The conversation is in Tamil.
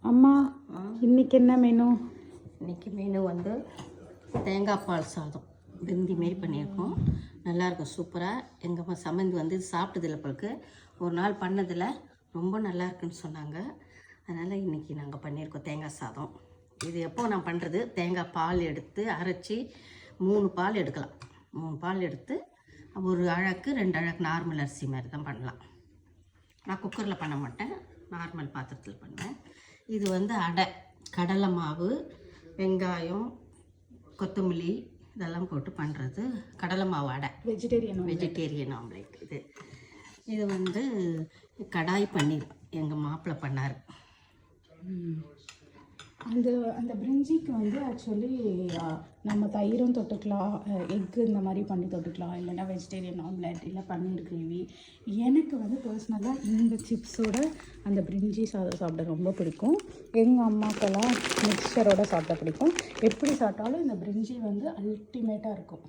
அம்மா இன்னைக்கு என்ன மெனு? இன்றைக்கி மெனு வந்து தேங்காய் பால் சாதம் வெந்தி மாரி பண்ணியிருக்கோம். நல்லாயிருக்கும், சூப்பராக. எங்கள் அம்மா சம்மந்தி வந்து சாப்பிட்டதில்ல பிறகு ஒரு நாள் பண்ணதில் ரொம்ப நல்லா இருக்குன்னு சொன்னாங்க. அதனால் இன்றைக்கி நாங்கள் பண்ணியிருக்கோம் தேங்காய் சாதம். இது எப்போ நான் பண்ணுறது, தேங்காய் பால் எடுத்து அரைச்சி 3 பால் எடுக்கலாம். 3 பால் எடுத்து ஒரு அழகு 2 அழகு நார்மல் அரிசி மாதிரி தான் பண்ணலாம். நான் குக்கரில் பண்ண மாட்டேன், நார்மல் பாத்திரத்தில் பண்ணுவேன். இது வந்து அடை, கடலை மாவு, வெங்காயம், கொத்தமல்லி இதெல்லாம் போட்டு பண்ணுறது கடலை மாவு அடை. Vegetarian omelette. இது வந்து கடாய் பன்னீர் எங்கள் மாப்பிள்ளை பண்ணார். அந்த பிரிஞ்சிக்கு வந்து ஆக்சுவலி நம்ம தயிரும் தொட்டுக்கலாம், எக்கு இந்த மாதிரி பண்ணி தொட்டுக்கலாம், இல்லைன்னா வெஜிடேரியன் ஆம்லேட், இல்லை பன்னீர் கிரேவி. எனக்கு வந்து பர்சனலாக இந்த சிப்ஸோட அந்த பிரிஞ்சி சாதம் சாப்பிட ரொம்ப பிடிக்கும். எங்கள் அம்மாக்கெல்லாம் மிக்சரோடு சாப்பிட பிடிக்கும். எப்படி சாப்பிட்டாலும் இந்த பிரிஞ்சி வந்து அல்டிமேட்டாக இருக்கும்.